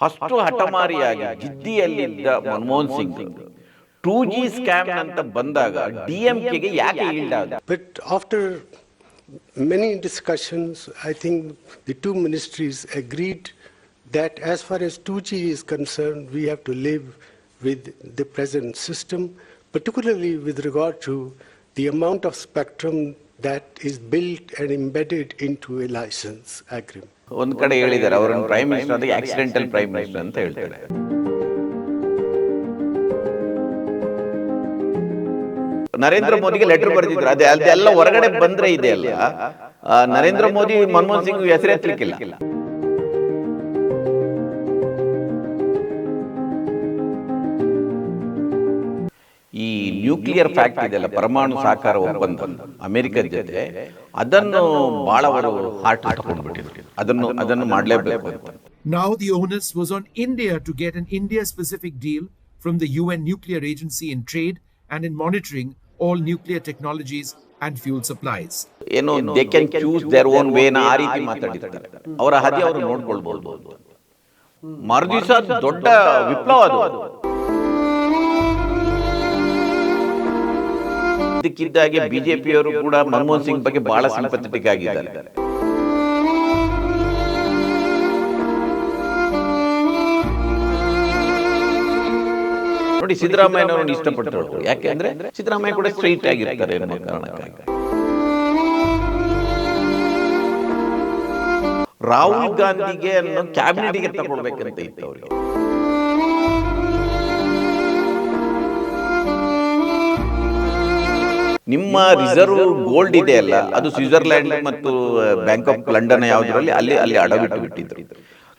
ಅಷ್ಟು ಹಠಮಾರಿಯಾಗಿ ಜಿದ್ದಿಯಲ್ಲಿದ್ದ Manmohan Singh 2G scam ಅಂತ ಬಂದಾಗ DMKಗೆ ಯಾಕೆ ಈಲ್ಡ್ ಆದ? But after many discussions, I think the two ministries agreed that as far as 2G is concerned, we have to live with the present system, particularly with regard to the amount of spectrum that is built and embedded into a license agreement. ಒಂದು ಕಡೆ ಹೇಳಿದ್ದಾರೆ ಅವರನ್ನು prime minister ಅದಕ್ಕೆ accidental prime minister ಅಂತ ಹೇಳ್ತಾರೆ. ನರೇಂದ್ರ ಮೋದಿಗೆ letter ಬರೆದಿದ್ರು, ಅದೆಲ್ಲ ಹೊರಗಡೆ ಬಂದ್ರೆ ಇದೆ ಅಲ್ಲ, ನರೇಂದ್ರ ಮೋದಿ ಮನಮೋಹನ್ ಸಿಂಗ್ ಹೆಸರೆತ್ತಲಿಕ್ಕಿಲ್ಲ. ಈ ನ್ಯೂಕ್ಲಿಯರ್ ಫ್ಯಾಕ್ಟ್ ಇದೆಯಲ್ಲ, ಪರಮಾಣು ಸಹಕಾರ ಒಪ್ಪಂದ ಅಮೆರಿಕದ ಜೊತೆ, ಅದನ್ನು ಬಹಳ ಅವರು ಹಾರ್ಟ್ ತಗೊಂಡ್ಬಿಟ್ಟಿದ್ರು, ಅದನ್ನು ಮಾಡಲೇಬೇಕು ಅಂತ. Now the onus was on India to get an India-specific deal from the UN Nuclear Agency in trade and in monitoring all nuclear technologies and fuel supplies. ಏನೋ they can choose their own way ನ ಆ ರೀತಿ ಮಾತಾಡಿರ್ತಾರೆ. ಅವರ ಹಾದಿ ಅವರು ನೋಡ್ಕೊಳ್ಬಹುದು. ಮರುದಿವಸ ದೊಡ್ಡ ವಿಪ್ಲವ ಅದು. ಇದಕ್ಕಿದ್ದಾಗೆ ಬಿಜೆಪಿಯವರು ಕೂಡ ಮನಮೋಹನ್ ಸಿಂಗ್ ಬಗ್ಗೆ ಬಹಳ ಸಿಂಪಥೆಟಿಕ್ ಆಗಿದ್ದಾರೆ. ನೋಡಿ, ಸಿದ್ದರಾಮಯ್ಯನವರನ್ನು ಇಷ್ಟಪಟ್ಟರು. ಯಾಕೆಂದ್ರೆ ಸಿದ್ದರಾಮಯ್ಯ ಕೂಡ ಸ್ಟ್ರೈಟ್ ಆಗಿರ್ತಾರೆ ಅನ್ನೋ ಕಾರಣಕ್ಕಾಗಿ. ರಾಹುಲ್ ಗಾಂಧಿಗೆ ಅನ್ನೋ ಕ್ಯಾಬಿನೆಟ್ಗೆ ತಗೊಳ್ಬೇಕಂತ ಇತ್ತು ಅವರಿಗೆ. ನಿಮ್ಮ ರಿಸರ್ವ್ ಗೋಲ್ಡ್ ಇದೆ ಅಲ್ಲ, ಅದು ಸ್ವಿಟ್ಜರ್ಲ್ಯಾಂಡ್ ಮತ್ತು ಬ್ಯಾಂಕ್ ಆಫ್ ಲಂಡನ್ ಯಾವುದರಲ್ಲಿ ಅಲ್ಲಿ ಅಡವಿಟ್ಟು ಬಿಟ್ಟಿದ್ರು.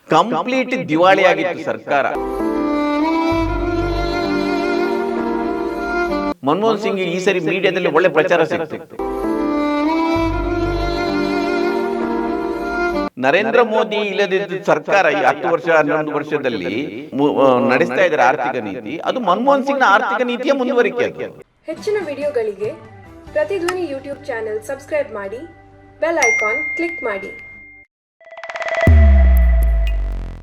ಕಂಪ್ಲೀಟ್ ದಿವಾಳಿ ಆಗಿತ್ತು ಸರ್ಕಾರ. ಮನಮೋಹನ್ ಸಿಂಗ್ ಈ ಸರಿ ಮೀಡಿಯಾದಲ್ಲಿ ಒಳ್ಳೆ ಪ್ರಚಾರ ಸಿಗ್ತಿತ್ತು. ನರೇಂದ್ರ ಮೋದಿ ಇಲ್ಲದಿದ್ದ ಸರ್ಕಾರ ಈ 10 ವರ್ಷ 11 ವರ್ಷದಲ್ಲಿ ನಡೆಸ್ತಾ ಇದ್ದಾರೆ ಆರ್ಥಿಕ ನೀತಿ, ಅದು ಮನಮೋಹನ್ ಸಿಂಗ್ ನ ಆರ್ಥಿಕ ನೀತಿಯ ಮುಂದುವರಿಕೆ. ಹೆಚ್ಚಿನ ವಿಡಿಯೋಗಳಿಗೆ ಪ್ರತಿಧ್ವನಿ ಯೂಟ್ಯೂಬ್ ಚಾನೆಲ್ ಸಬ್ಸ್ಕ್ರೈಬ್ ಮಾಡಿ, ಬೆಲ್ ಐಕಾನ್ ಕ್ಲಿಕ್ ಮಾಡಿ.